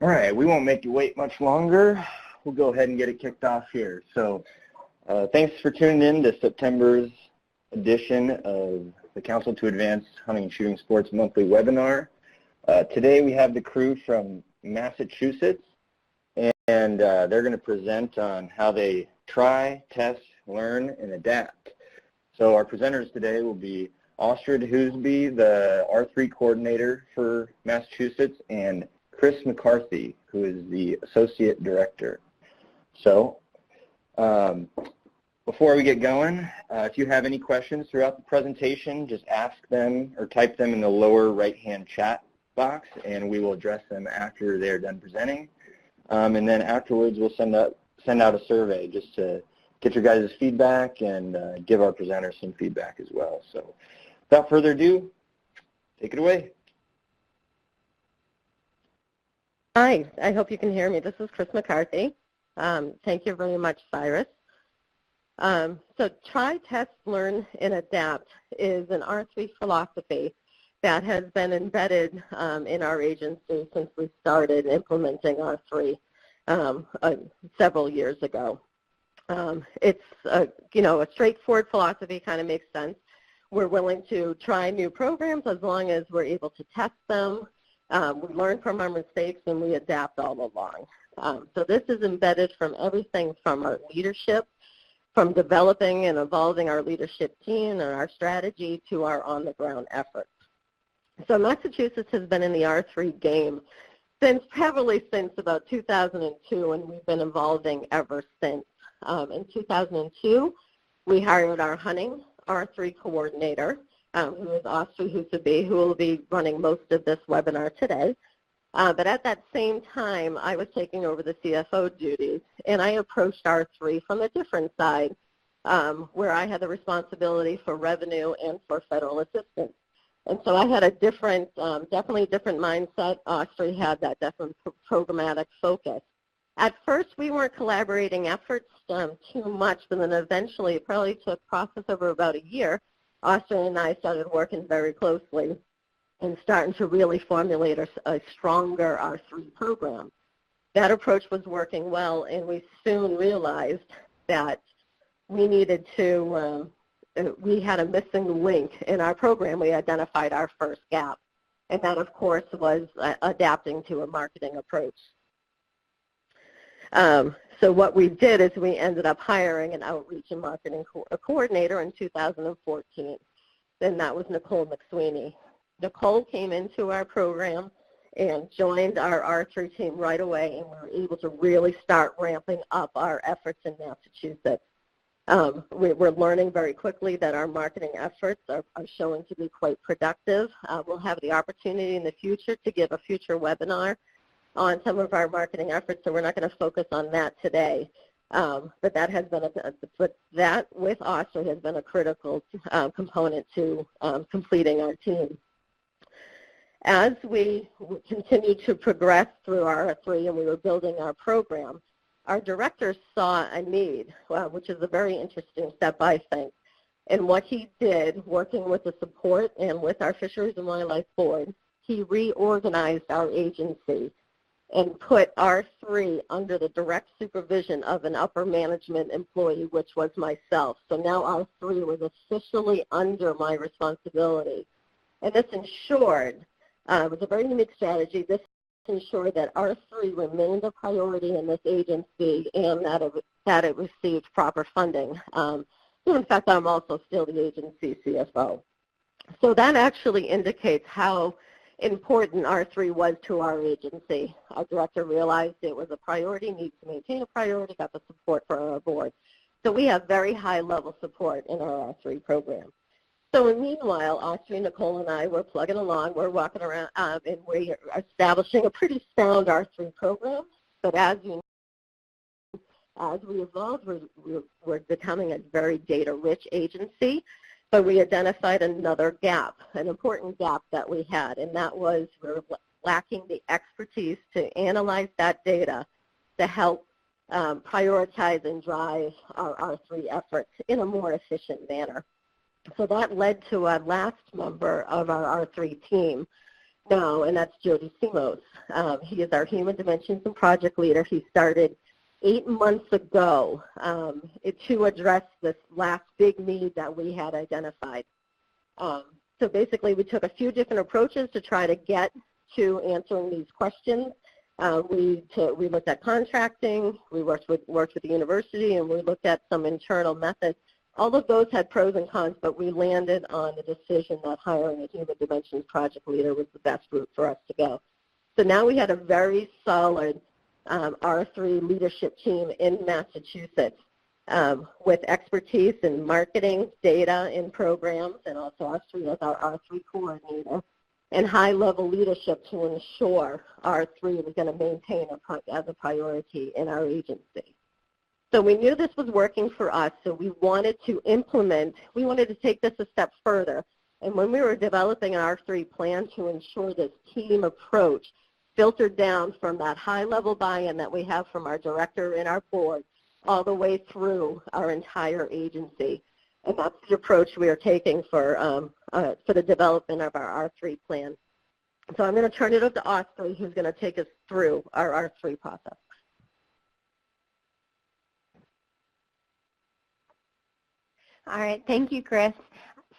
All right, we won't make you wait much longer. We'll go ahead and get it kicked off here. So thanks for tuning in to September's edition of the Council to Advance Hunting and Shooting Sports monthly webinar. Today we have the crew from Massachusetts, and they're going to present on how they try, test, learn, and adapt. So our presenters today will be Astrid Hoosby, the R3 coordinator for Massachusetts, and Chris McCarthy, who is the Associate Director. So before we get going, if you have any questions throughout the presentation, just ask them or type them in the lower right-hand chat box, and we will address them after they're done presenting. And then afterwards, we'll send out a survey just to get your guys' feedback and give our presenters some feedback as well. So without further ado, take it away. Hi, I hope you can hear me. This is Chris McCarthy. Thank you very much, Cyrus. So try, test, learn, and adapt is an R3 philosophy that has been embedded in our agency since we started implementing R3 several years ago. It's a straightforward philosophy, kind of makes sense. We're willing to try new programs as long as we're able to test them. We learn from our mistakes and we adapt all along. So this is embedded from everything from our leadership, from developing and evolving our leadership team and our strategy to our on-the-ground efforts. So Massachusetts has been in the R3 game probably since about 2002, and we've been evolving ever since. In 2002, we hired our hunting R3 coordinator, who is Astrid Hoosby, who will be running most of this webinar today. But at that same time, I was taking over the CFO duties, and I approached R3 from a different side, where I had the responsibility for revenue and for federal assistance. And so I had a different, definitely a different mindset. Astrid had that definite programmatic focus. At first, we weren't collaborating efforts too much, but then eventually, it probably took process over about a year. Astrid and I started working very closely and starting to really formulate a stronger R3 program. That approach was working well, and we soon realized that we needed to, we had a missing link in our program. We identified our first gap, and that, of course, was adapting to a marketing approach. So what we did is we ended up hiring an outreach and marketing coordinator in 2014, and that was Nicole McSweeney. Nicole came into our program and joined our R3 team right away, and we were able to really start ramping up our efforts in Massachusetts. We're learning very quickly that our marketing efforts are showing to be quite productive. We'll have the opportunity in the future to give a future webinar on some of our marketing efforts, so we're not going to focus on that today. But that has been that with Astrid has been a critical component to completing our team. As we continued to progress through R3 and we were building our program, our director saw a need, which is a very interesting step, I think. And what he did, working with the support and with our Fisheries and Wildlife Board, he reorganized our agency and put R3 under the direct supervision of an upper management employee, which was myself. So now R3 was officially under my responsibility. And this ensured, it was a very unique strategy, this ensured that R3 remained a priority in this agency and that it received proper funding. In fact, I'm also still the agency CFO. So that actually indicates how important R3 was to our agency. Our director realized it was a priority, needs to maintain a priority, got the support for our board. So we have very high level support in our R3 program. So meanwhile, Astrid, Nicole, and I were plugging along, we're walking around, and we're establishing a pretty sound R3 program. But as we evolved, we're becoming a very data-rich agency. But we identified another gap, an important gap that we had, and that was we were lacking the expertise to analyze that data to help prioritize and drive our R3 efforts in a more efficient manner. So that led to our last member of our R3 team, now, and that's Jody Simos. He is our Human Dimensions and Project Leader. He started 8 months ago to address this last big need that we had identified. So basically, we took a few different approaches to try to get to answering these questions. We looked at contracting, we worked with the university, and we looked at some internal methods. All of those had pros and cons, but we landed on the decision that hiring a Human Dimensions Project Leader was the best route for us to go. So now we had a very solid R3 leadership team in Massachusetts with expertise in marketing, data, and programs, and also us as our R3 coordinator, and high-level leadership to ensure R3 was going to maintain as a priority in our agency. So we knew this was working for us, so we wanted to take this a step further. And when we were developing an R3 plan to ensure this team approach filtered down from that high-level buy-in that we have from our director and our board all the way through our entire agency. And that's the approach we are taking for the development of our R3 plan. So I'm going to turn it over to Oscar, who's going to take us through our R3 process. All right, thank you, Chris.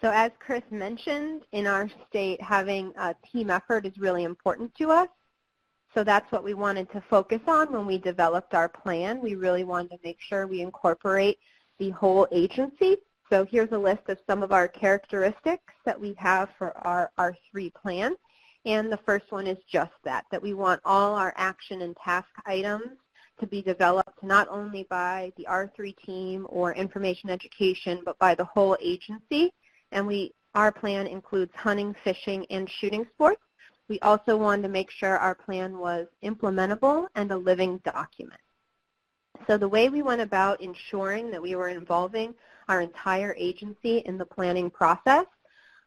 So as Chris mentioned, in our state, having a team effort is really important to us. So that's what we wanted to focus on when we developed our plan. We really wanted to make sure we incorporate the whole agency. So here's a list of some of our characteristics that we have for our R3 plan. And the first one is just that we want all our action and task items to be developed not only by the R3 team or information education, but by the whole agency. And our plan includes hunting, fishing, and shooting sports. We also wanted to make sure our plan was implementable and a living document. So the way we went about ensuring that we were involving our entire agency in the planning process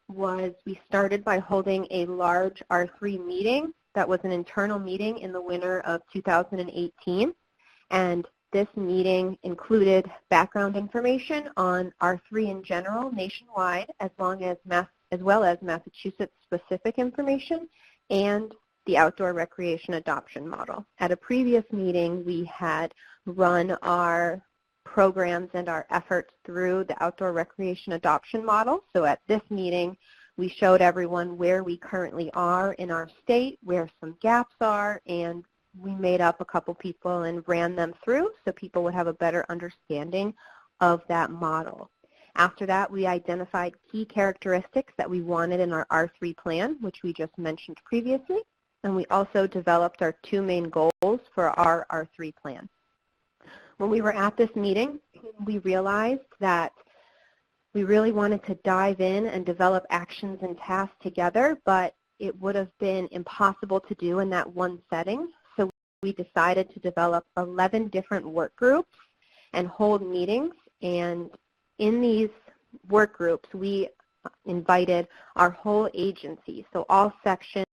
was we started by holding a large R3 meeting that was an internal meeting in the winter of 2018. And this meeting included background information on R3 in general nationwide, as well as Massachusetts-specific information and the outdoor recreation adoption model. At a previous meeting, we had run our programs and our efforts through the outdoor recreation adoption model. So at this meeting, we showed everyone where we currently are in our state, where some gaps are, and we made up a couple people and ran them through so people would have a better understanding of that model. After that, we identified key characteristics that we wanted in our R3 plan, which we just mentioned previously, and we also developed our 2 main goals for our R3 plan. When we were at this meeting, we realized that we really wanted to dive in and develop actions and tasks together, but it would have been impossible to do in that one setting. So we decided to develop 11 different work groups and hold meetings. And in these work groups, we invited our whole agency, so all sections,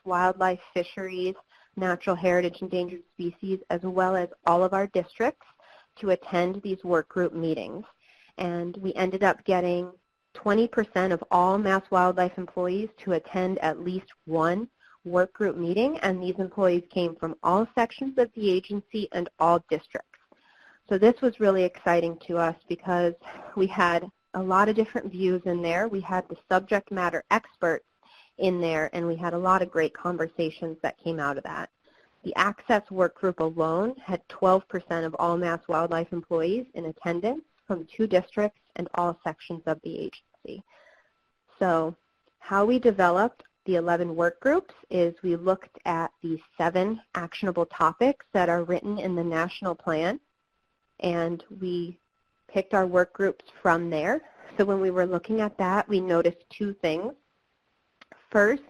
wildlife, fisheries, natural heritage, endangered species, as well as all of our districts to attend these work group meetings. And we ended up getting 20% of all MassWildlife employees to attend at least one work group meeting, and these employees came from all sections of the agency and all districts. So this was really exciting to us because we had a lot of different views in there. We had the subject matter experts in there, and we had a lot of great conversations that came out of that. The Access work group alone had 12% of all MassWildlife employees in attendance from 2 districts and all sections of the agency. So how we developed the 11 work groups is we looked at the 7 actionable topics that are written in the national plan, and we picked our work groups from there. So when we were looking at that, we noticed 2 things. First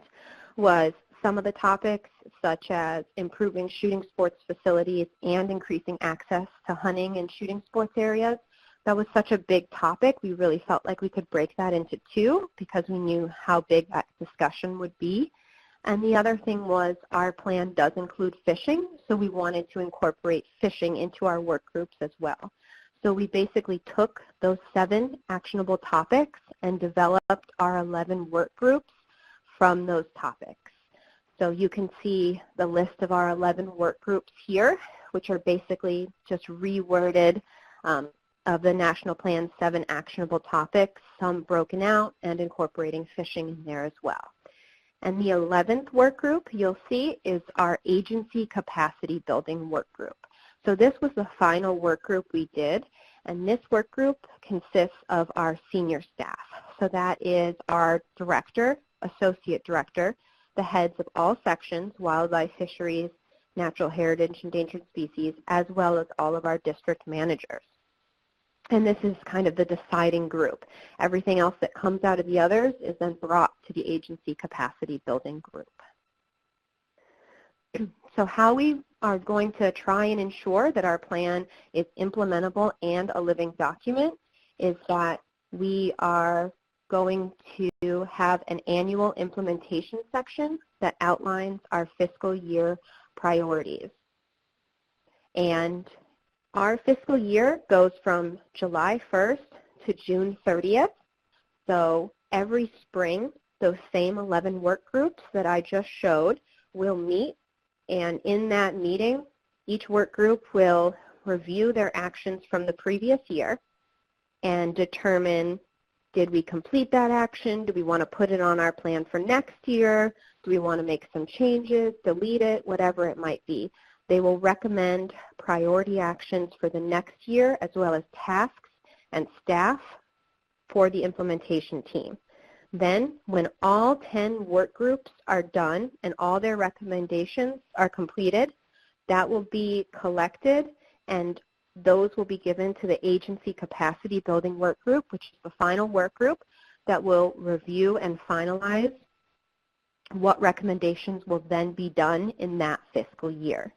was some of the topics such as improving shooting sports facilities and increasing access to hunting and shooting sports areas. That was such a big topic, we really felt like we could break that into 2 because we knew how big that discussion would be. And the other thing was our plan does include fishing, so we wanted to incorporate fishing into our work groups as well. So we basically took those 7 actionable topics and developed our 11 work groups from those topics. So you can see the list of our 11 work groups here, which are basically just reworded of the National Plan's 7 actionable topics, some broken out and incorporating fishing in there as well. And the 11th work group you'll see is our agency capacity building work group. So this was the final work group we did, and this work group consists of our senior staff. So that is our director, associate director, the heads of all sections, wildlife, fisheries, natural heritage, endangered species, as well as all of our district managers. And this is kind of the deciding group. Everything else that comes out of the others is then brought to the agency capacity building group. So how we are going to try and ensure that our plan is implementable and a living document is that we are going to have an annual implementation section that outlines our fiscal year priorities. And our fiscal year goes from July 1st to June 30th. So every spring, those same 11 work groups that I just showed will meet. And in that meeting, each work group will review their actions from the previous year and determine, did we complete that action? Do we want to put it on our plan for next year? Do we want to make some changes, delete it, whatever it might be? They will recommend priority actions for the next year as well as tasks and staff for the implementation team. Then, when all 10 work groups are done and all their recommendations are completed, that will be collected and those will be given to the agency capacity building work group, which is the final work group that will review and finalize what recommendations will then be done in that fiscal year.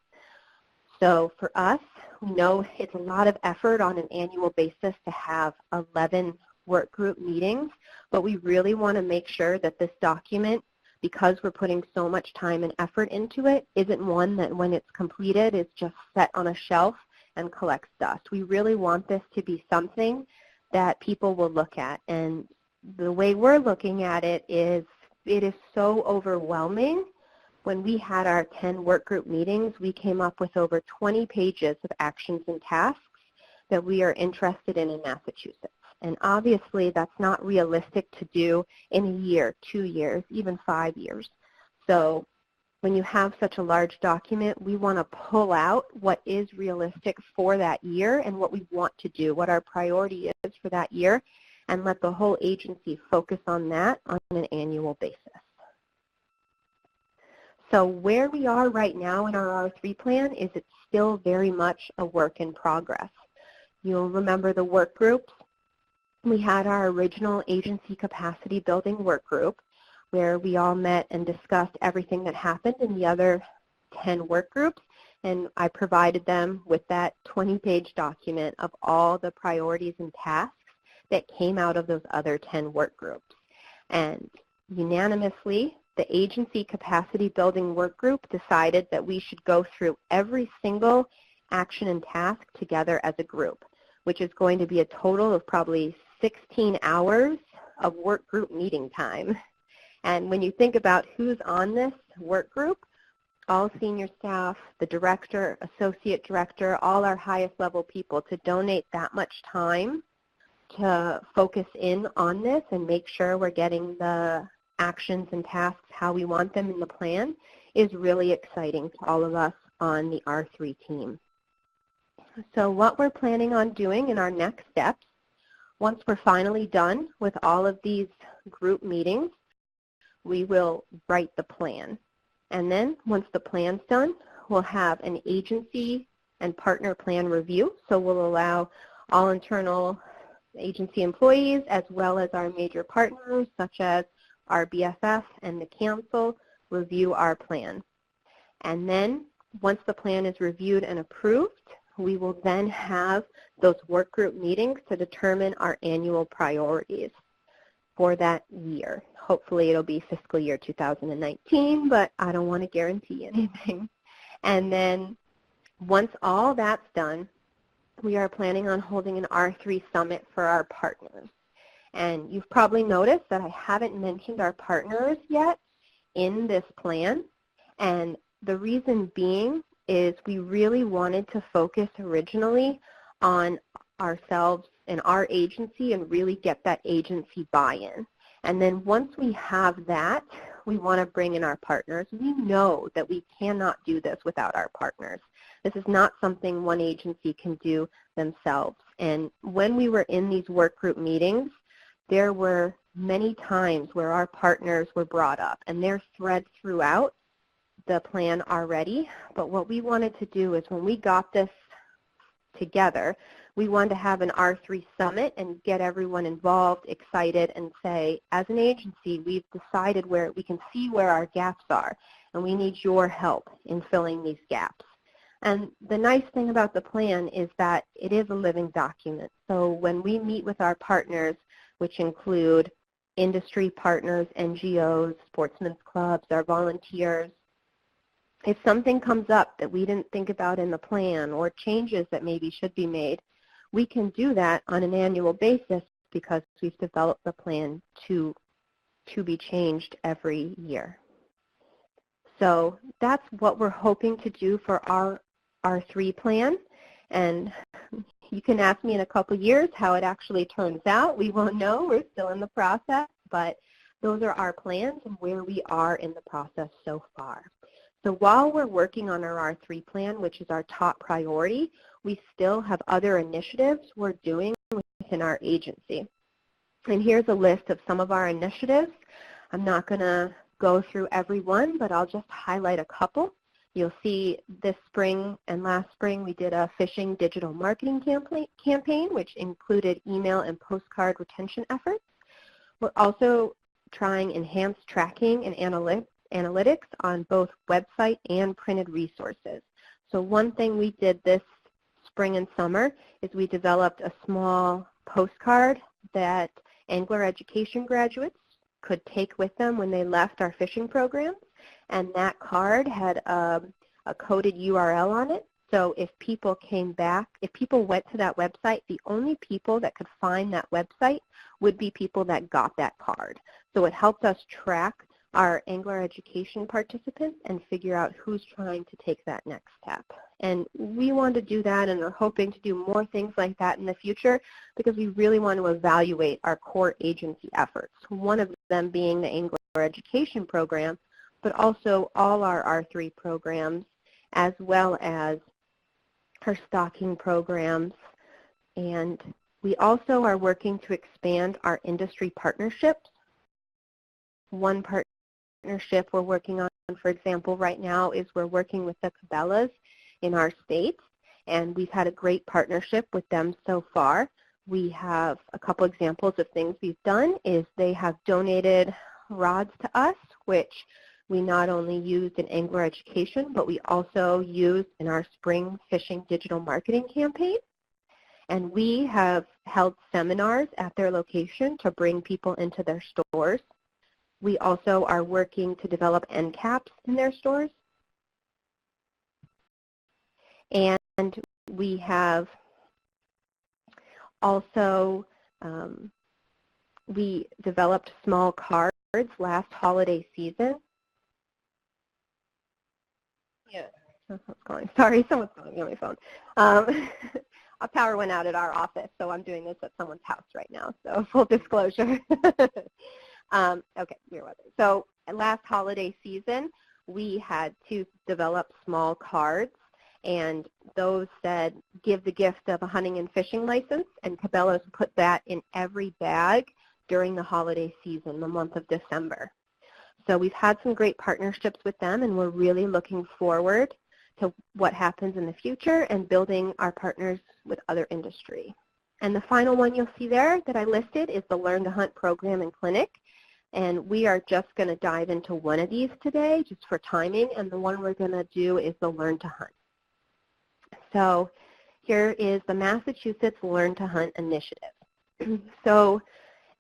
So for us, we know it's a lot of effort on an annual basis to have 11 work group meetings, but we really want to make sure that this document, because we're putting so much time and effort into it, isn't one that when it's completed is just set on a shelf and collects dust. We really want this to be something that people will look at, and the way we're looking at it is so overwhelming. When we had our 10 work group meetings, we came up with over 20 pages of actions and tasks that we are interested in Massachusetts. And obviously, that's not realistic to do in a year, 2 years, even 5 years. So when you have such a large document, we want to pull out what is realistic for that year and what we want to do, what our priority is for that year, and let the whole agency focus on that on an annual basis. So where we are right now in our R3 plan is it's still very much a work in progress. You'll remember the work groups. We had our original agency capacity building work group where we all met and discussed everything that happened in the other 10 work groups, and I provided them with that 20-page document of all the priorities and tasks that came out of those other 10 work groups. And unanimously, the agency capacity building work group decided that we should go through every single action and task together as a group, which is going to be a total of probably 16 hours of work group meeting time. And when you think about who's on this work group, all senior staff, the director, associate director, all our highest level people, to donate that much time to focus in on this and make sure we're getting the actions and tasks how we want them in the plan is really exciting to all of us on the R3 team. So what we're planning on doing in our next steps, once we're finally done with all of these group meetings, we will write the plan. And then once the plan's done, we'll have an agency and partner plan review. So we'll allow all internal agency employees as well as our major partners such as our BFF and the council review our plan. And then once the plan is reviewed and approved, we will then have those work group meetings to determine our annual priorities for that year. Hopefully it'll be fiscal year 2019, but I don't want to guarantee anything. And then once all that's done, we are planning on holding an R3 summit for our partners. And you've probably noticed that I haven't mentioned our partners yet in this plan. And the reason being is we really wanted to focus originally on ourselves and our agency and really get that agency buy-in. And then once we have that, we want to bring in our partners. We know that we cannot do this without our partners. This is not something one agency can do themselves. And when we were in these work group meetings, there were many times where our partners were brought up, and they're thread throughout the plan already. But what we wanted to do is when we got this together, we wanted to have an R3 summit and get everyone involved, excited, and say, as an agency, we've decided where we can see where our gaps are, and we need your help in filling these gaps. And the nice thing about the plan is that it is a living document. So when we meet with our partners, which include industry partners, NGOs, sportsmen's clubs, our volunteers, if something comes up that we didn't think about in the plan or changes that maybe should be made, we can do that on an annual basis because we've developed the plan to be changed every year. So that's what we're hoping to do for our R3 plan. And you can ask me in a couple years how it actually turns out. We won't know. We're still in the process. But those are our plans and where we are in the process so far. So while we're working on our R3 plan, which is our top priority, we still have other initiatives we're doing within our agency. And here's a list of some of our initiatives. I'm not going to go through every one, but I'll just highlight a couple. You'll see this spring and last spring we did a fishing digital marketing campaign, which included email and postcard retention efforts. We're also trying enhanced tracking and analytics on both website and printed resources. So one thing we did this spring and summer is we developed a small postcard that angler education graduates could take with them when they left our fishing programs, and that card had a coded URL on it. So if people came back, if people went to that website, the only people that could find that website would be people that got that card. So it helped us track our angler education participants and figure out who's trying to take that next step. And we want to do that and are hoping to do more things like that in the future because we really want to evaluate our core agency efforts, one of them being the angler education program, but also all our R3 programs, as well as our stocking programs. And we also are working to expand our industry partnerships. One partnership we're working on, for example, right now is we're working with the Cabela's in our state, and we've had a great partnership with them so far. We have a couple examples of things we've done is they have donated rods to us, which we not only used in angler education, but we also used in our spring fishing digital marketing campaign. And we have held seminars at their location to bring people into their stores. We also are working to develop end caps in their stores. And we have also, we developed small cards last holiday season. Yeah, that's what's going. Sorry, someone's calling me on my phone. Our power went out at our office, so I'm doing this at someone's house right now, so full disclosure. Okay, where was it? So last holiday season, we had to develop small cards, and those said, give the gift of a hunting and fishing license, and Cabela's put that in every bag during the holiday season, the month of December. So we've had some great partnerships with them, and we're really looking forward to what happens in the future and building our partners with other industry. And the final one you'll see there that I listed is the Learn to Hunt program and clinic. And we are just going to dive into one of these today just for timing, and the one we're going to do is the Learn to Hunt. So here is the Massachusetts Learn to Hunt initiative. So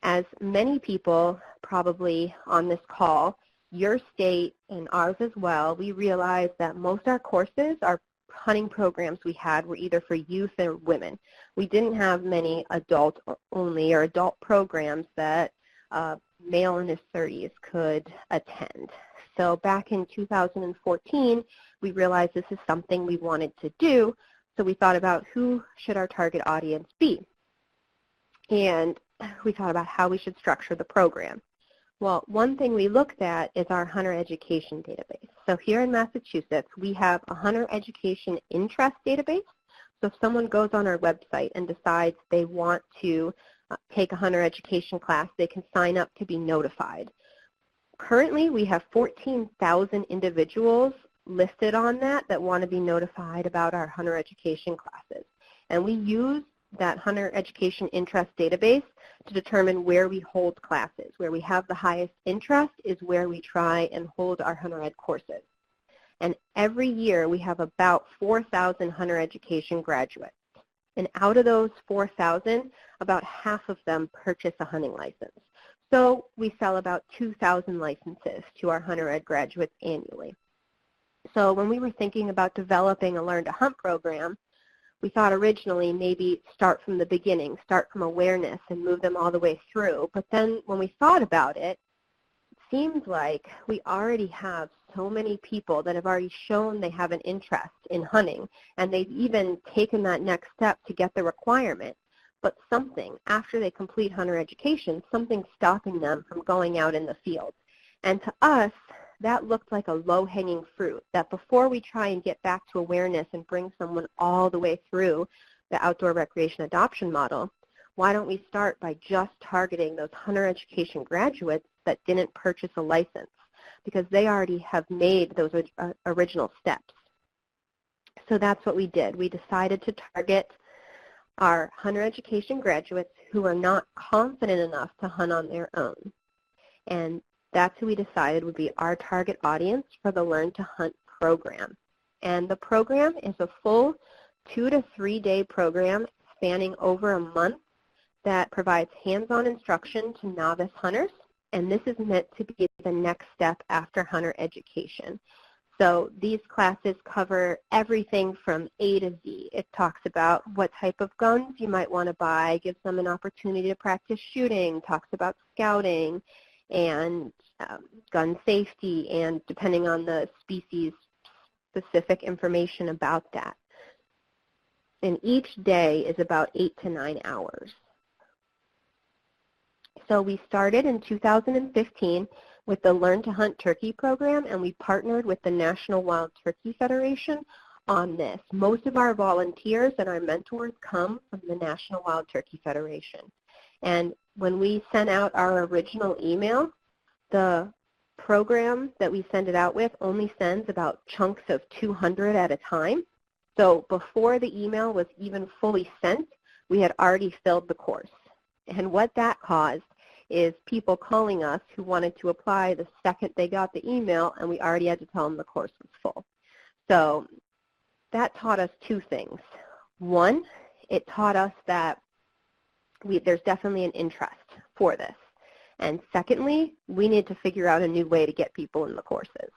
as many people probably on this call, your state and ours as well, we realized that most of our courses, our hunting programs we had were either for youth or women. We didn't have many adult only or adult programs that a male in his 30s could attend. So back in 2014, we realized this is something we wanted to do, so we thought about who should our target audience be. And we thought about how we should structure the program. Well, one thing we looked at is our hunter education database. So here in Massachusetts, we have a hunter education interest database. So if someone goes on our website and decides they want to take a hunter education class, they can sign up to be notified. Currently, we have 14,000 individuals listed on that want to be notified about our hunter education classes. And we use that hunter education interest database to determine where we hold classes. Where we have the highest interest is where we try and hold our hunter ed courses. And every year we have about 4,000 hunter education graduates. And out of those 4,000, about half of them purchase a hunting license. So we sell about 2,000 licenses to our hunter ed graduates annually. So when we were thinking about developing a Learn to Hunt program, we thought originally maybe start from the beginning, start from awareness and move them all the way through. But then when we thought about it, it seems like we already have so many people that have already shown they have an interest in hunting, and they've even taken that next step to get the requirement. But something, after they complete hunter education, something's stopping them from going out in the field. And to us, that looked like a low-hanging fruit, that before we try and get back to awareness and bring someone all the way through the outdoor recreation adoption model, why don't we start by just targeting those hunter education graduates that didn't purchase a license, because they already have made those original steps. So that's what we did. We decided to target our hunter education graduates who are not confident enough to hunt on their own. And that's who we decided would be our target audience for the Learn to Hunt program. And the program is a full 2 to 3 day program spanning over a month that provides hands-on instruction to novice hunters. And this is meant to be the next step after hunter education. So these classes cover everything from A to Z. It talks about what type of guns you might want to buy, gives them an opportunity to practice shooting, talks about scouting, and gun safety, and depending on the species, specific information about that. And each day is about 8 to 9 hours. So we started in 2015 with the Learn to Hunt Turkey program, and we partnered with the National Wild Turkey Federation on this. Most of our volunteers and our mentors come from the National Wild Turkey Federation. And when we sent out our original email, the program that we send it out with only sends about chunks of 200 at a time. So before the email was even fully sent, we had already filled the course. And what that caused is people calling us who wanted to apply the second they got the email, and we already had to tell them the course was full. So that taught us two things. One, it taught us that there's definitely an interest for this. And secondly, we need to figure out a new way to get people in the courses.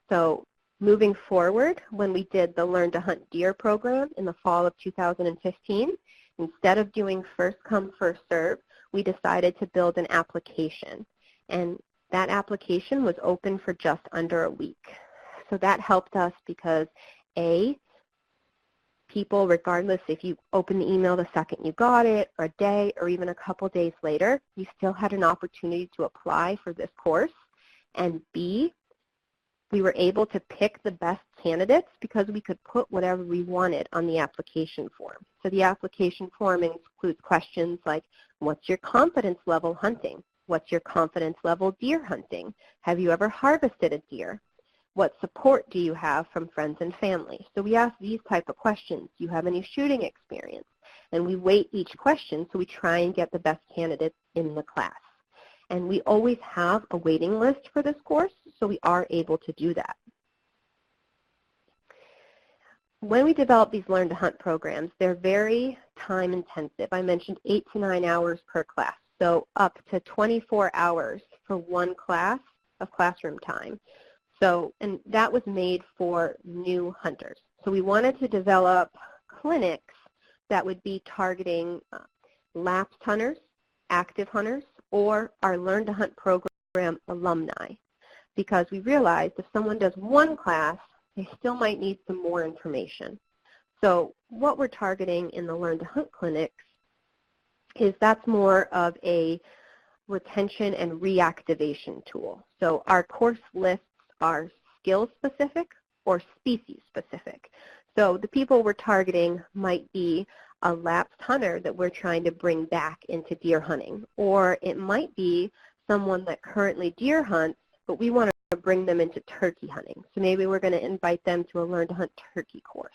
So moving forward, when we did the Learn to Hunt Deer program in the fall of 2015, instead of doing first come, first serve, we decided to build an application. And that application was open for just under a week. So that helped us because A, people, regardless if you open the email the second you got it, or a day, or even a couple days later, you still had an opportunity to apply for this course. And B, we were able to pick the best candidates because we could put whatever we wanted on the application form. So the application form includes questions like, what's your confidence level hunting? What's your confidence level deer hunting? Have you ever harvested a deer? What support do you have from friends and family? So we ask these type of questions. Do you have any shooting experience? And we weight each question so we try and get the best candidates in the class. And we always have a waiting list for this course, so we are able to do that. When we develop these Learn to Hunt programs, they're very time intensive. I mentioned 8 to 9 hours per class, so up to 24 hours for one class of classroom time. So, and that was made for new hunters. So we wanted to develop clinics that would be targeting lapsed hunters, active hunters, or our Learn to Hunt program alumni, because we realized if someone does one class, they still might need some more information. So what we're targeting in the Learn to Hunt clinics is that's more of a retention and reactivation tool. So our course lists are skill specific or species specific. So the people we're targeting might be a lapsed hunter that we're trying to bring back into deer hunting, or it might be someone that currently deer hunts, but we want to bring them into turkey hunting. So maybe we're going to invite them to a Learn to Hunt turkey course.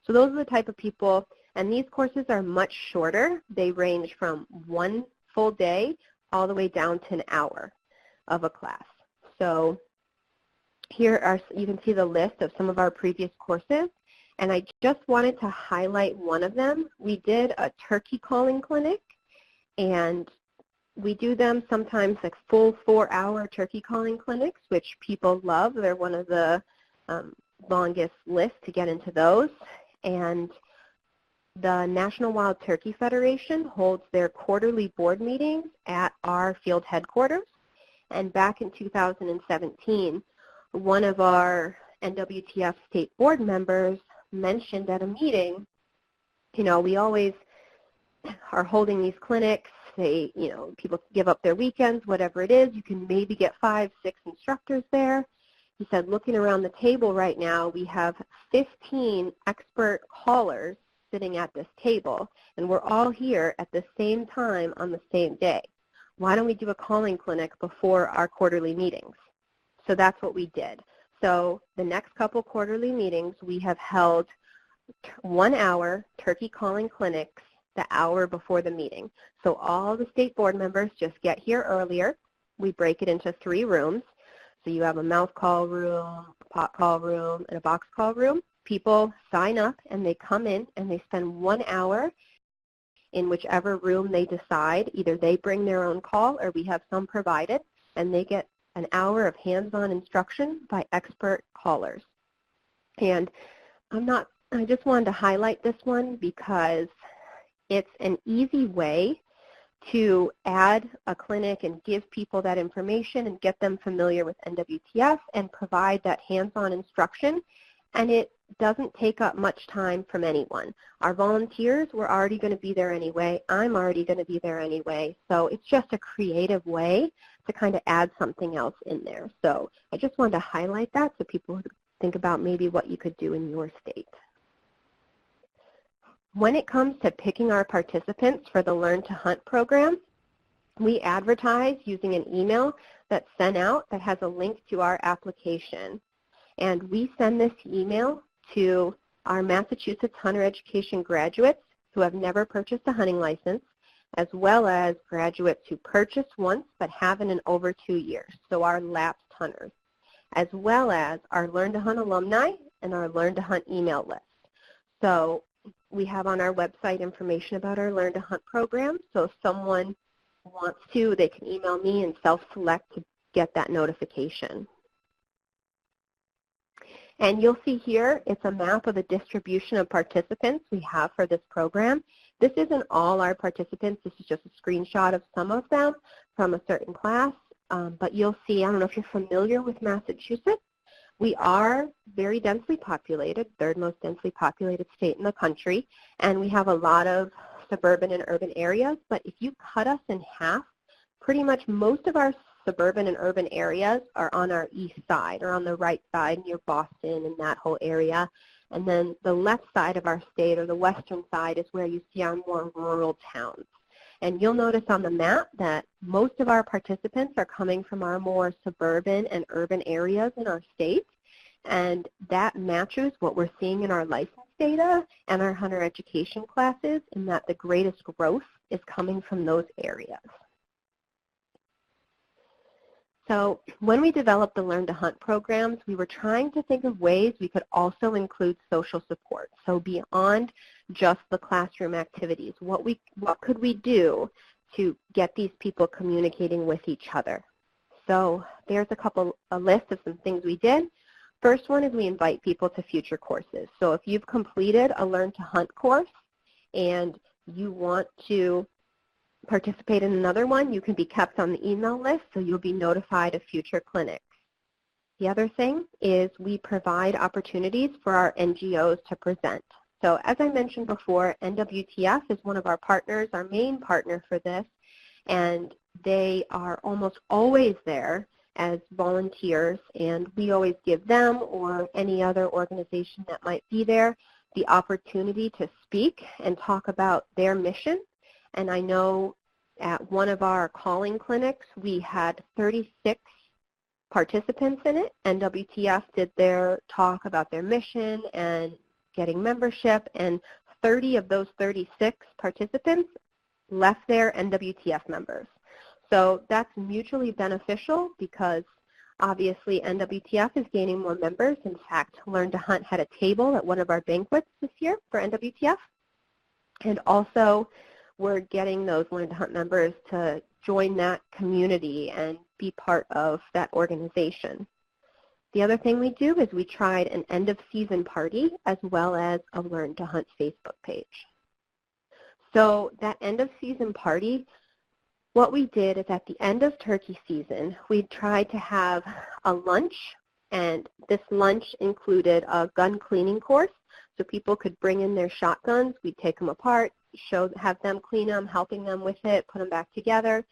So those are the type of people, and these courses are much shorter. They range from 1 full day all the way down to an hour of a class. So here are, you can see the list of some of our previous courses, and I just wanted to highlight one of them. We did a turkey calling clinic, and we do them sometimes like full 4-hour turkey calling clinics, which people love. They're one of the longest lists to get into those. And the National Wild Turkey Federation holds their quarterly board meetings at our field headquarters. And back in 2017, one of our NWTF state board members mentioned at a meeting, you know, we always are holding these clinics. They, you know, people give up their weekends, whatever it is. You can maybe get 5, 6 instructors there. He said, looking around the table right now, we have 15 expert callers sitting at this table, and we're all here at the same time on the same day. Why don't we do a calling clinic before our quarterly meetings? So that's what we did. So the next couple quarterly meetings, we have held 1-hour turkey calling clinics the hour before the meeting. So all the state board members just get here earlier. We break it into 3 rooms. So you have a mouth call room, a pot call room, and a box call room. People sign up and they come in and they spend 1 hour in whichever room they decide. Either they bring their own call or we have some provided, and they get an hour of hands-on instruction by expert callers. And I just wanted to highlight this one because it's an easy way to add a clinic and give people that information and get them familiar with NWTF and provide that hands-on instruction. And it doesn't take up much time from anyone. Our volunteers were already going to be there anyway. I'm already going to be there anyway. So it's just a creative way to kind of add something else in there. So I just wanted to highlight that so people think about maybe what you could do in your state. When it comes to picking our participants for the Learn to Hunt program, we advertise using an email that's sent out that has a link to our application. And we send this email to our Massachusetts hunter education graduates who have never purchased a hunting license, as well as graduates who purchased once but haven't in over 2 years, so our lapsed hunters, as well as our Learn to Hunt alumni and our Learn to Hunt email list. So we have on our website information about our Learn to Hunt program, so if someone wants to, they can email me and self-select to get that notification. And you'll see here, it's a map of the distribution of participants we have for this program. This isn't all our participants. This is just a screenshot of some of them from a certain class. But you'll see, I don't know if you're familiar with Massachusetts. We are very densely populated, 3rd most densely populated state in the country. And we have a lot of suburban and urban areas. But if you cut us in half, pretty much most of our suburban and urban areas are on our east side or on the right side near Boston and that whole area. And then the left side of our state, or the western side, is where you see our more rural towns. And you'll notice on the map that most of our participants are coming from our more suburban and urban areas in our state. And that matches what we're seeing in our license data and our hunter education classes, in that the greatest growth is coming from those areas. So when we developed the Learn to Hunt programs, we were trying to think of ways we could also include social support. So beyond just the classroom activities, what could we do to get these people communicating with each other? So there's a list of some things we did. First one is we invite people to future courses. So if you've completed a Learn to Hunt course and you want to participate in another one, you can be kept on the email list so you'll be notified of future clinics. The other thing is we provide opportunities for our NGOs to present. So as I mentioned before, NWTF is one of our partners, our main partner for this, and they are almost always there as volunteers, and we always give them or any other organization that might be there the opportunity to speak and talk about their mission. And I know at one of our calling clinics, we had 36 participants in it. NWTF did their talk about their mission and getting membership, and 30 of those 36 participants left there NWTF members. So that's mutually beneficial because obviously NWTF is gaining more members. In fact, Learn to Hunt had a table at one of our banquets this year for NWTF. And also we're getting those Learn to Hunt members to join that community and be part of that organization. The other thing we do is we tried an end of season party as well as a Learn to Hunt Facebook page. So that end of season party, what we did is at the end of turkey season, we tried to have a lunch, and this lunch included a gun cleaning course, so people could bring in their shotguns. We'd take them apart, have them clean them, helping them with it, put them back together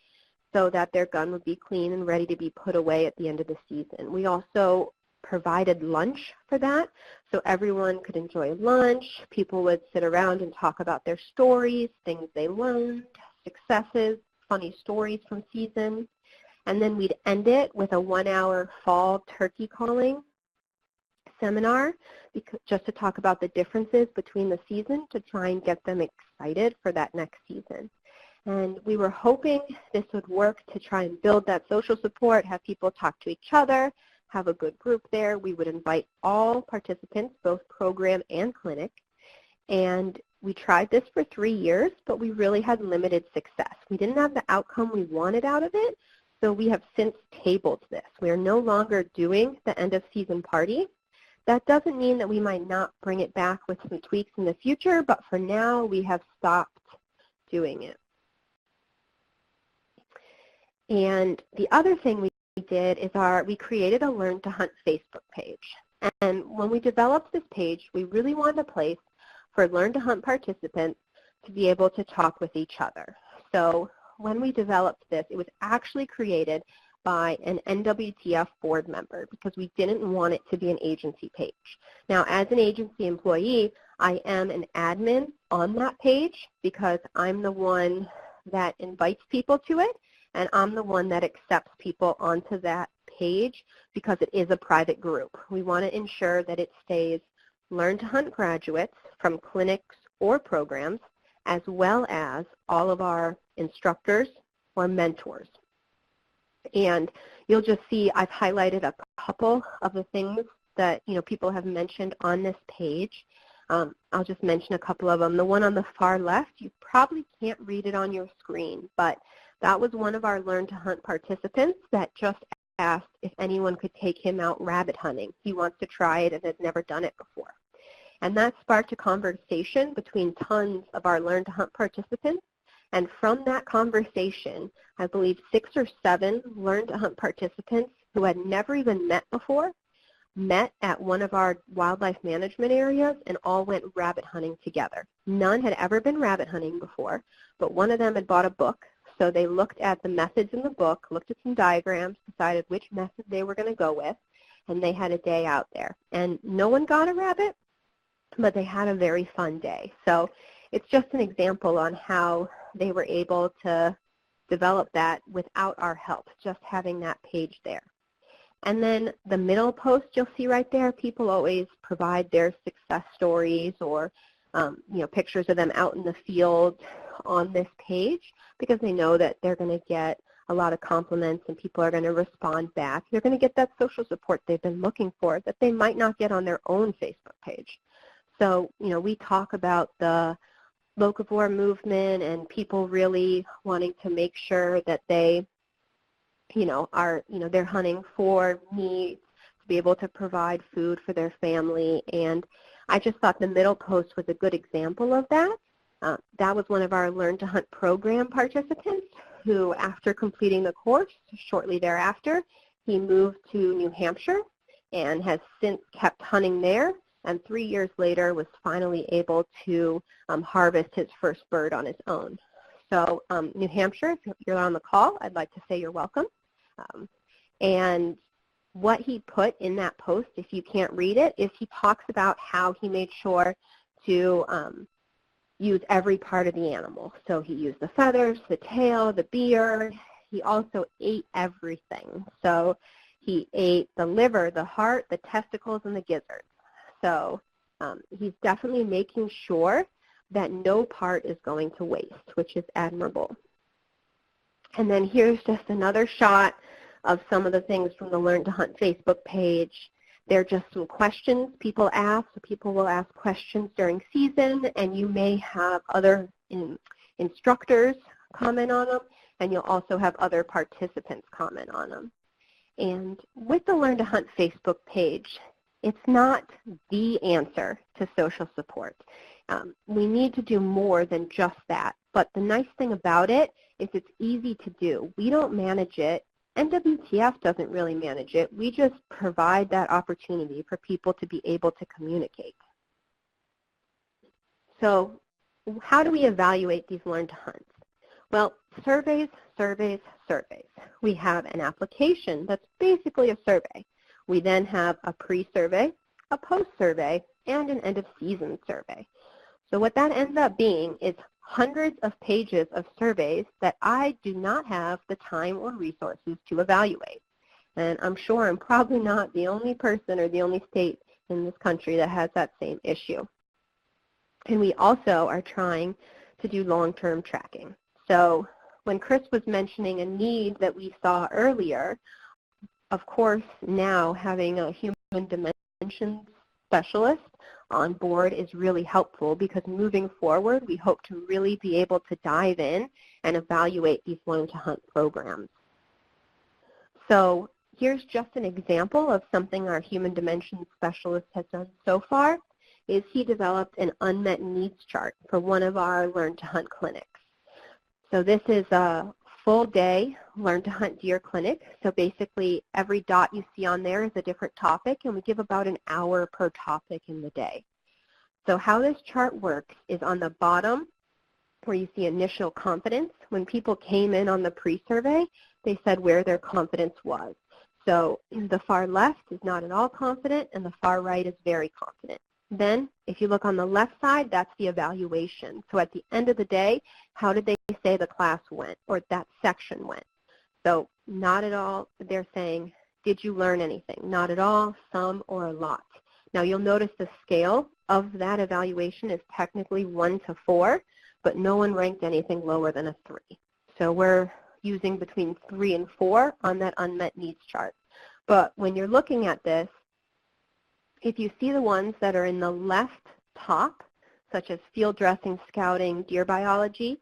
so that their gun would be clean and ready to be put away at the end of the season. We also provided lunch for that, so everyone could enjoy lunch. People would sit around and talk about their stories, things they learned, successes, funny stories from season, and then we'd end it with a 1-hour fall turkey calling seminar just to talk about the differences between the season to try and get them excited for that next season. And we were hoping this would work to try and build that social support, have people talk to each other, have a good group there. We would invite all participants, both program and clinic, and we tried this for 3 years, but we really had limited success. We didn't have the outcome we wanted out of it, so we have since tabled this. We are no longer doing the end of season party. That doesn't mean that we might not bring it back with some tweaks in the future, but for now we have stopped doing it. And the other thing we did is we created a Learn to Hunt Facebook page. And when we developed this page, we really wanted a place for Learn to Hunt participants to be able to talk with each other. So when we developed this, it was actually created by an NWTF board member because we didn't want it to be an agency page. Now, as an agency employee, I am an admin on that page because I'm the one that invites people to it, and I'm the one that accepts people onto that page because it is a private group. We want to ensure that it stays Learn to Hunt graduates from clinics or programs, as well as all of our instructors or mentors. And you'll just see I've highlighted a couple of the things that people have mentioned on this page. I'll just mention a couple of them. The one on the far left, you probably can't read it on your screen, but that was one of our Learn to Hunt participants that just asked if anyone could take him out rabbit hunting. He wants to try it and has never done it before. And that sparked a conversation between tons of our Learn to Hunt participants. And from that conversation, I believe 6 or 7 Learn to Hunt participants who had never even met before met at one of our wildlife management areas and all went rabbit hunting together. None had ever been rabbit hunting before, but one of them had bought a book. So they looked at the methods in the book, looked at some diagrams, decided which method they were going to go with, and they had a day out there. And no one got a rabbit, but they had a very fun day. So it's just an example on how they were able to develop that without our help, just having that page there. And then the middle post you'll see right there, people always provide their success stories or pictures of them out in the field on this page because they know that they're going to get a lot of compliments and people are going to respond back. They're going to get that social support they've been looking for that they might not get on their own Facebook page. So, we talk about the locavore movement and people really wanting to make sure that they, they're hunting for meat, to be able to provide food for their family. And I just thought the middle post was a good example of that. That was one of our Learn to Hunt program participants who, after completing the course, shortly thereafter, he moved to New Hampshire and has since kept hunting there, and 3 years later was finally able to harvest his first bird on his own. So New Hampshire, if you're on the call, I'd like to say you're welcome. And what he put in that post, if you can't read it, is he talks about how he made sure to use every part of the animal. So he used the feathers, the tail, the beard. He also ate everything. So he ate the liver, the heart, the testicles, and the gizzards. So he's definitely making sure that no part is going to waste, which is admirable. And then here's just another shot of some of the things from the Learn to Hunt Facebook page. They're just some questions people ask. So people will ask questions during season, and you may have other instructors comment on them, and you'll also have other participants comment on them. And with the Learn to Hunt Facebook page, it's not the answer to social support. We need to do more than just that. But the nice thing about it is it's easy to do. We don't manage it. NWTF doesn't really manage it. We just provide that opportunity for people to be able to communicate. So how do we evaluate these Learn to Hunts? Well, surveys, surveys, surveys. We have an application that's basically a survey. We then have a pre-survey, a post-survey, and an end-of-season survey. So what that ends up being is hundreds of pages of surveys that I do not have the time or resources to evaluate. And I'm sure I'm probably not the only person or the only state in this country that has that same issue. And we also are trying to do long-term tracking. So when Chris was mentioning a need that we saw earlier, of course now having a human dimensions specialist on board is really helpful, because moving forward we hope to really be able to dive in and evaluate these Learn to Hunt programs. So here's just an example of something our human dimensions specialist has done so far, is he developed an unmet needs chart for one of our Learn to Hunt clinics. So this is a full day Learn to Hunt deer clinic. So basically every dot you see on there is a different topic, and we give about an hour per topic in the day. So how this chart works is on the bottom where you see initial confidence. When people came in on the pre-survey, they said where their confidence was. So the far left is not at all confident, and the far right is very confident. Then, if you look on the left side, that's the evaluation. So at the end of the day, how did they say the class went, or that section went? So not at all, they're saying, did you learn anything? Not at all, some, or a lot. Now you'll notice the scale of that evaluation is technically 1 to 4, but no one ranked anything lower than a 3. So we're using between 3 and 4 on that unmet needs chart. But when you're looking at this, if you see the ones that are in the left top, such as field dressing, scouting, deer biology,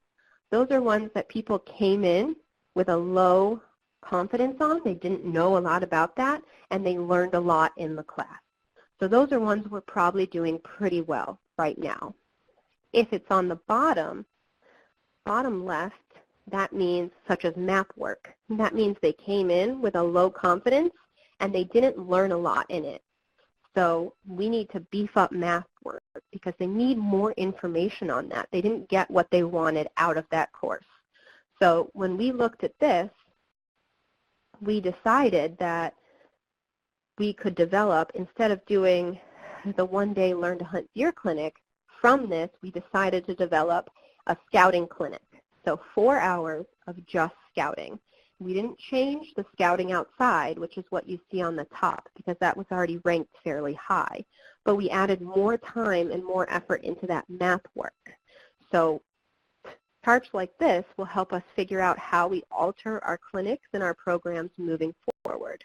those are ones that people came in with a low confidence on. They didn't know a lot about that, and they learned a lot in the class. So those are ones we're probably doing pretty well right now. If it's on the bottom left, that means such as map work. That means they came in with a low confidence and they didn't learn a lot in it. So we need to beef up math work because they need more information on that. They didn't get what they wanted out of that course. So when we looked at this, we decided that we could develop, instead of doing the one-day Learn to Hunt deer clinic, from this we decided to develop a scouting clinic. So 4 hours of just scouting. We didn't change the scouting outside, which is what you see on the top, because that was already ranked fairly high. But we added more time and more effort into that map work. So charts like this will help us figure out how we alter our clinics and our programs moving forward.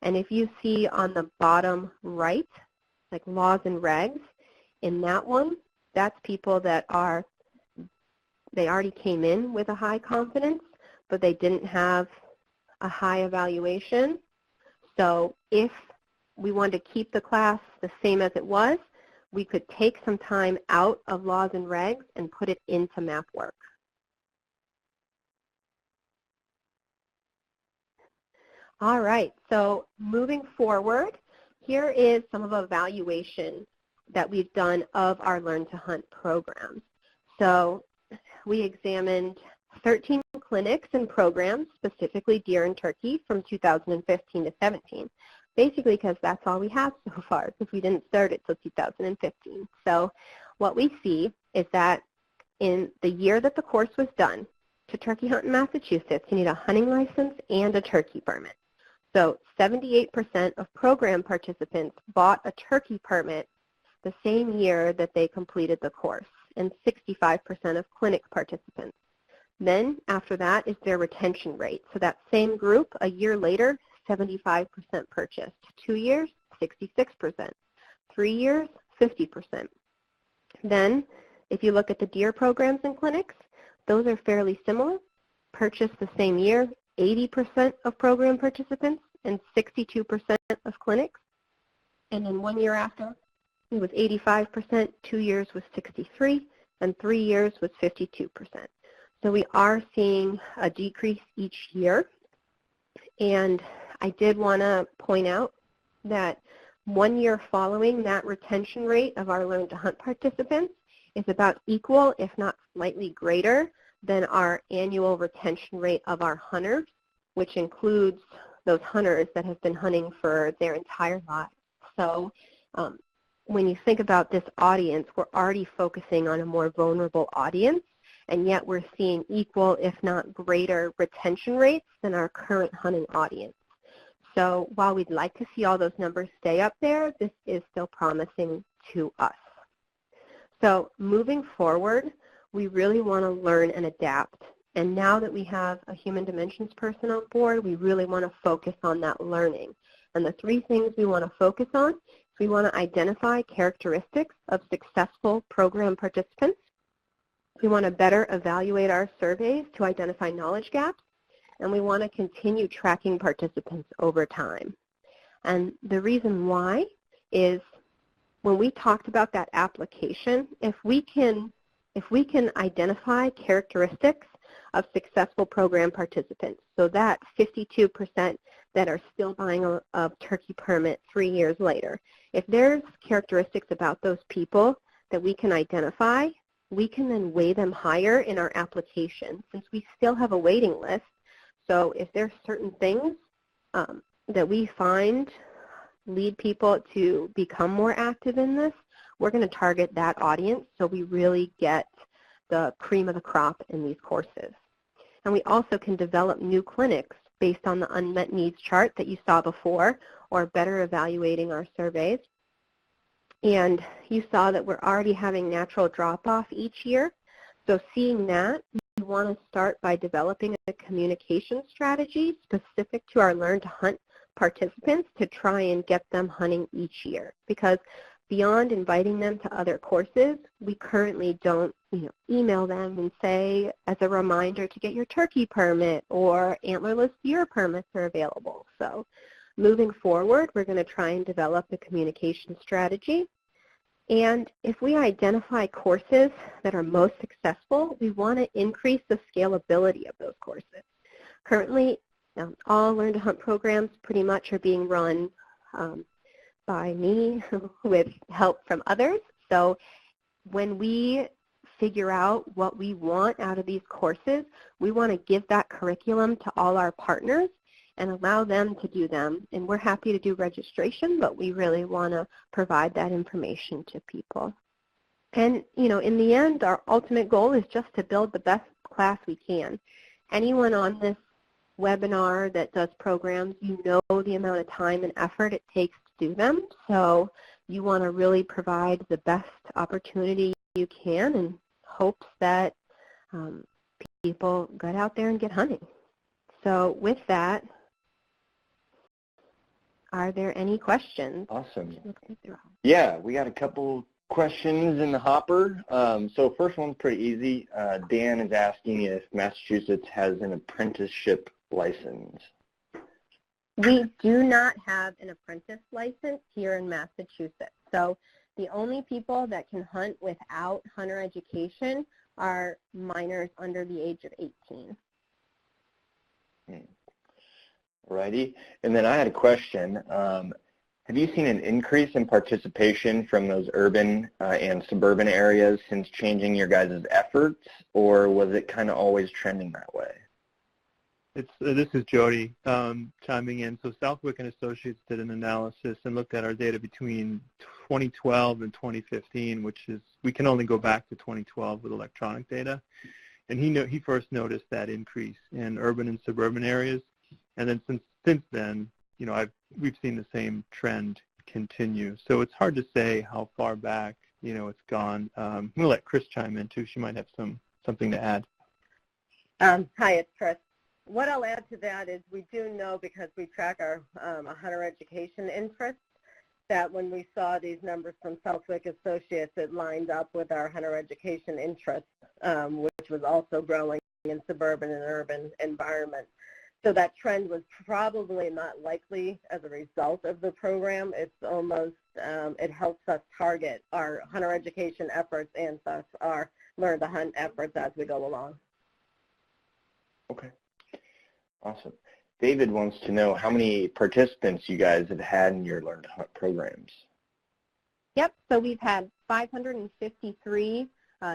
And if you see on the bottom right, like laws and regs, in that one, that's people that they already came in with a high confidence, but they didn't have a high evaluation. So if we want to keep the class the same as it was, we could take some time out of laws and regs and put it into map work. All right, so moving forward, here is some of the evaluation that we've done of our Learn to Hunt programs. So we examined 13 clinics and programs, specifically deer and turkey, from 2015 to 17. Basically because that's all we have so far, because we didn't start it till 2015. So what we see is that in the year that the course was done, to turkey hunt in Massachusetts, you need a hunting license and a turkey permit. So 78% of program participants bought a turkey permit the same year that they completed the course, and 65% of clinic participants. Then after that is their retention rate. So that same group, a year later, 75% purchased. 2 years, 66%. 3 years, 50%. Then if you look at the deer programs and clinics, those are fairly similar. Purchased the same year, 80% of program participants and 62% of clinics. And then 1 year after, it was 85%, 2 years was 63%, and 3 years was 52%. So we are seeing a decrease each year. And I did want to point out that 1 year following that retention rate of our Learn to Hunt participants is about equal, if not slightly greater, than our annual retention rate of our hunters, which includes those hunters that have been hunting for their entire lives. So when you think about this audience, we're already focusing on a more vulnerable audience, and yet we're seeing equal, if not greater, retention rates than our current hunting audience. So while we'd like to see all those numbers stay up there, this is still promising to us. So moving forward, we really want to learn and adapt. And now that we have a human dimensions person on board, we really want to focus on that learning. And the 3 things we want to focus on is we want to identify characteristics of successful program participants. We want to better evaluate our surveys to identify knowledge gaps. And we want to continue tracking participants over time. And the reason why is when we talked about that application, if we can identify characteristics of successful program participants, so that 52% that are still buying a turkey permit 3 years later, if there's characteristics about those people that we can identify, we can then weigh them higher in our application since we still have a waiting list. So if there's certain things that we find lead people to become more active in this, we're going to target that audience so we really get the cream of the crop in these courses. And we also can develop new clinics based on the unmet needs chart that you saw before, or better evaluating our surveys. And you saw that we're already having natural drop-off each year. So seeing that, we want to start by developing a communication strategy specific to our Learn to Hunt participants to try and get them hunting each year. Because beyond inviting them to other courses, we currently don't email them and say, as a reminder to get your turkey permit, or antlerless deer permits are available. So moving forward, we're going to try and develop a communication strategy. And if we identify courses that are most successful, we want to increase the scalability of those courses. Currently, all Learn to Hunt programs pretty much are being run by me with help from others. So when we figure out what we want out of these courses, we want to give that curriculum to all our partners and allow them to do them. And we're happy to do registration, but we really want to provide that information to people. And, in the end, our ultimate goal is just to build the best class we can. Anyone on this webinar that does programs, you know the amount of time and effort it takes to do them. So you want to really provide the best opportunity you can in hopes that people get out there and get hunting. So with that, are there any questions? Awesome. Yeah, we got a couple questions in the hopper. So first one's pretty easy. Dan is asking if Massachusetts has an apprenticeship license. We do not have an apprentice license here in Massachusetts. So The only people that can hunt without hunter education are minors under the age of 18. Alrighty. And then I had a question. Have you seen an increase in participation from those urban and suburban areas since changing your guys' efforts, or was it kind of always trending that way? This is Jody chiming in. So Southwick and Associates did an analysis and looked at our data between 2012 and 2015, which is, we can only go back to 2012 with electronic data. And he first noticed that increase in urban and suburban areas. And then since then, you know, we've seen the same trend continue. So it's hard to say how far back, you know, it's gone. I'm going to let Chris chime in too. She might have something to add. Hi, it's Chris. What I'll add to that is we do know, because we track our hunter education interests, that when we saw these numbers from Southwick Associates, it lined up with our hunter education interests, which was also growing in suburban and urban environments. So that trend was probably not likely as a result of the program. It's almost, it helps us target our hunter education efforts and thus our learn to hunt efforts as we go along. Okay. Awesome. David wants to know how many participants you guys have had in your Learn to Hunt programs. Yep, so we've had 553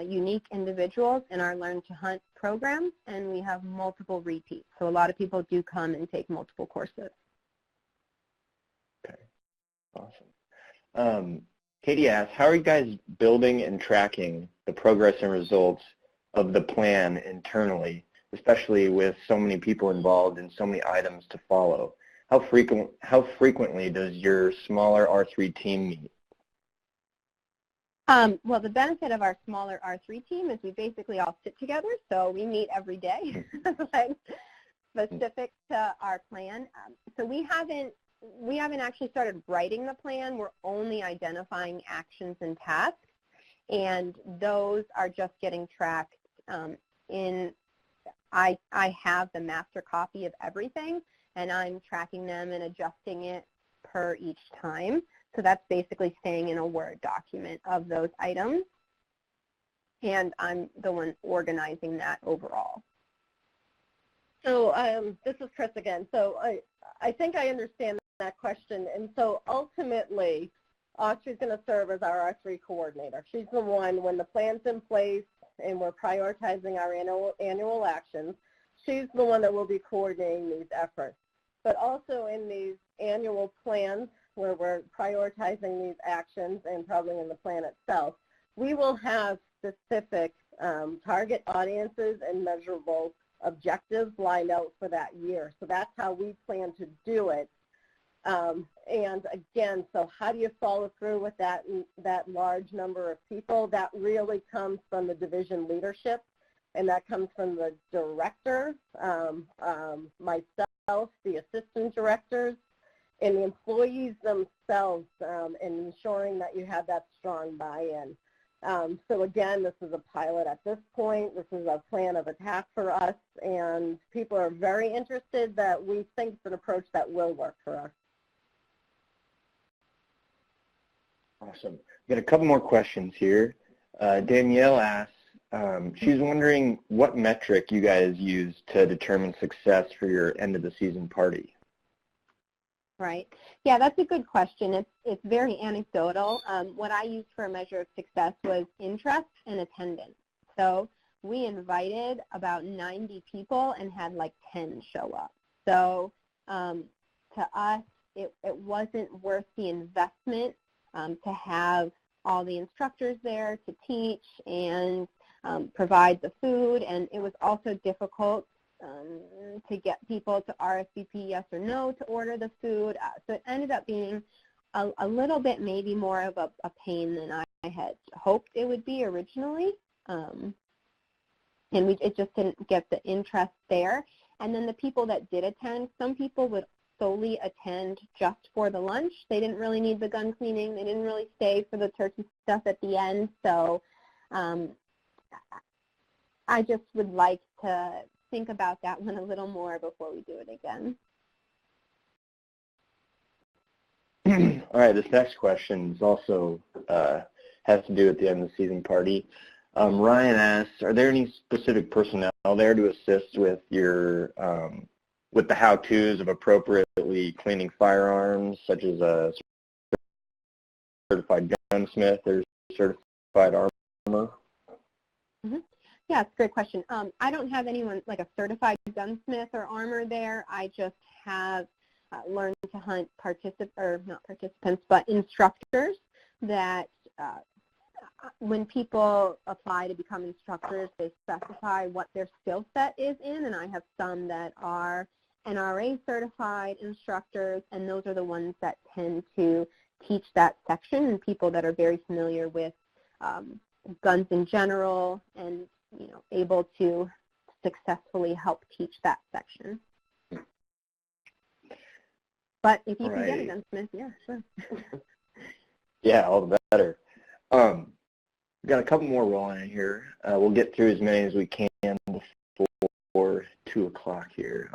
unique individuals in our Learn to Hunt program, and we have multiple repeats. So a lot of people do come and take multiple courses. Okay, awesome. Katie asks, how are you guys building and tracking the progress and results of the plan internally, especially with so many people involved and so many items to follow? How frequently does your smaller R3 team meet? Well, the benefit of our smaller R3 team is we basically all sit together, so we meet every day, like specific to our plan. So we haven't actually started writing the plan. We're only identifying actions and tasks, and those are just getting tracked I have the master copy of everything, and I'm tracking them and adjusting it per each time. So that's basically staying in a Word document of those items, and I'm the one organizing that overall. So this is Chris again. So I think I understand that question. And so ultimately, Audrey's going to serve as our R3 coordinator. She's the one, when the plan's in place and we're prioritizing our annual actions, she's the one that will be coordinating these efforts. But also in these annual plans where we're prioritizing these actions, and probably in the plan itself, we will have specific target audiences and measurable objectives lined out for that year. So that's how we plan to do it. And again, so how do you follow through with that large number of people? That really comes from the division leadership, and that comes from the director, myself, the assistant directors, and the employees themselves, and ensuring that you have that strong buy-in. So again, this is a pilot at this point. This is a plan of attack for us, and people are very interested that we think it's an approach that will work for us. Awesome. We've got a couple more questions here. Danielle asks, she's wondering what metric you guys use to determine success for your end of the season party. Right. Yeah, that's a good question. It's very anecdotal. What I used for a measure of success was interest and attendance. So we invited about 90 people and had like 10 show up. So to us, it wasn't worth the investment to have all the instructors there to teach and provide the food, and it was also difficult to get people to RSVP yes or no to order the food. So it ended up being a little bit maybe more of a pain than I had hoped it would be originally. And it just didn't get the interest there. And then the people that did attend, some people would solely attend just for the lunch. They didn't really need the gun cleaning. They didn't really stay for the turkey stuff at the end. So I just would like to think about that one a little more before we do it again. All right, this next question is also has to do with the end of the season party. Ryan asks, are there any specific personnel there to assist with your with the how-tos of appropriately cleaning firearms, such as a certified gunsmith or certified armor? Mm-hmm. Yeah, it's a great question. I don't have anyone like a certified gunsmith or armor there. I just have learned to hunt instructors that when people apply to become instructors, they specify what their skill set is in, and I have some that are NRA certified instructors, and those are the ones that tend to teach that section, and people that are very familiar with guns in general and able to successfully help teach that section. But if you can get a gunsmith, yeah, sure. Yeah, all the better. We've got a couple more rolling in here. We'll get through as many as we can before 2 o'clock here.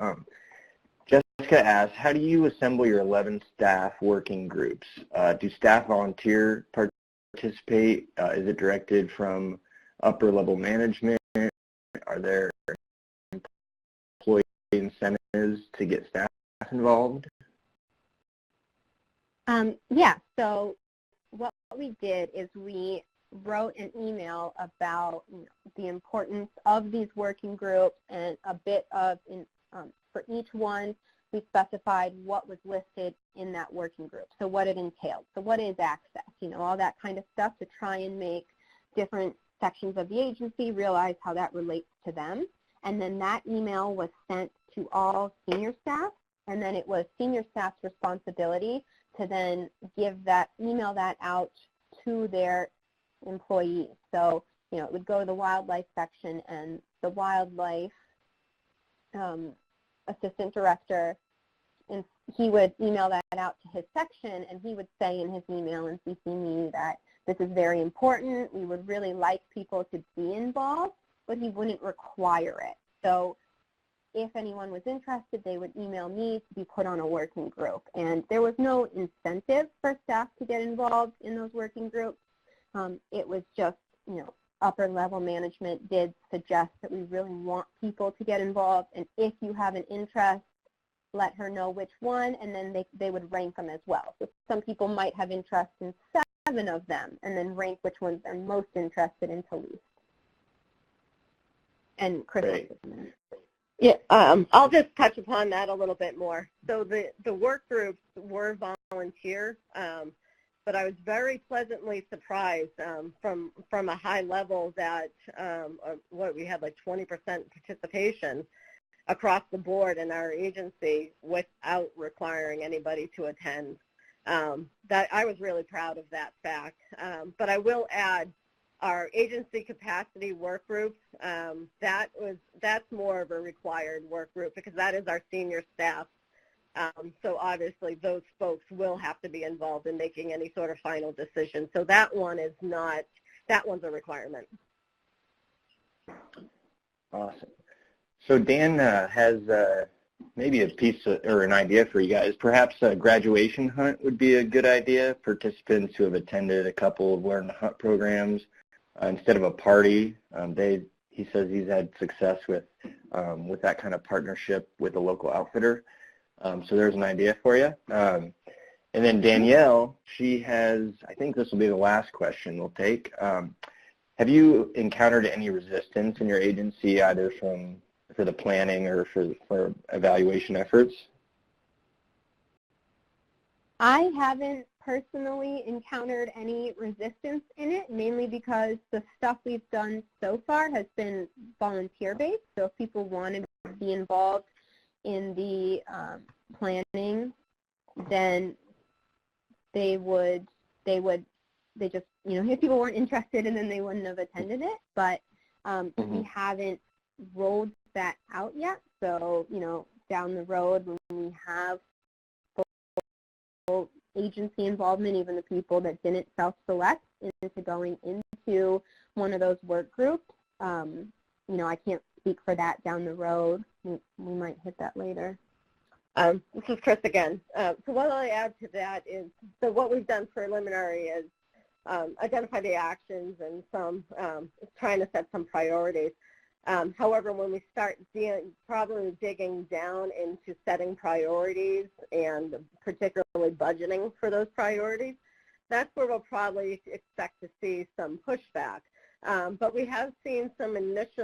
Jessica asks, how do you assemble your 11 staff working groups? Do staff volunteer participate? Is it directed from upper level management? Are there employee incentives to get staff involved? Yeah, so what we did is we wrote an email about the importance of these working groups, and a bit of, for each one, we specified what was listed in that working group, so what it entailed. So what is access, all that kind of stuff, to try and make different sections of the agency realize how that relates to them. And then that email was sent to all senior staff, and then it was senior staff's responsibility to then email that out to their employees. So, it would go to the wildlife section, and the wildlife assistant director, and he would email that out to his section, and he would say in his email and CC me that this is very important, we would really like people to be involved, but he wouldn't require it. So if anyone was interested, they would email me to be put on a working group. And there was no incentive for staff to get involved in those working groups. It was just, upper level management did suggest that we really want people to get involved, and if you have an interest, let her know which one, and then they would rank them as well. So some people might have interest in 7 of them, and then rank which ones they're most interested in to least. And Chris, yeah, I'll just touch upon that a little bit more. So the work groups were volunteer, but I was very pleasantly surprised from a high level that we had like 20% participation across the board in our agency without requiring anybody to attend. That I was really proud of that fact. But I will add, our agency capacity work groups, that's more of a required work group because that is our senior staff. So obviously those folks will have to be involved in making any sort of final decision. So that one's a requirement. Awesome. So Dan has maybe a piece or an idea for you guys. Perhaps a graduation hunt would be a good idea. Participants who have attended a couple of Learn to Hunt programs instead of a party. He says he's had success with that kind of partnership with a local outfitter. So there's an idea for you. And then Danielle, she has, I think this will be the last question we'll take. Have you encountered any resistance in your agency, either for the planning or for evaluation efforts? I haven't personally encountered any resistance in it, mainly because the stuff we've done so far has been volunteer-based. So if people wanted to be involved in the planning, then they just, if people weren't interested, and then they wouldn't have attended it. But we haven't rolled that out yet. So, down the road when we have full agency involvement, even the people that didn't self-select into going into one of those work groups, I can't speak for that down the road. We might hit that later. This is Chris again. So what I'll add to that is, so what we've done preliminary is identify the actions and some trying to set some priorities. However, when we start probably digging down into setting priorities and particularly budgeting for those priorities, that's where we'll probably expect to see some pushback. But we have seen some initial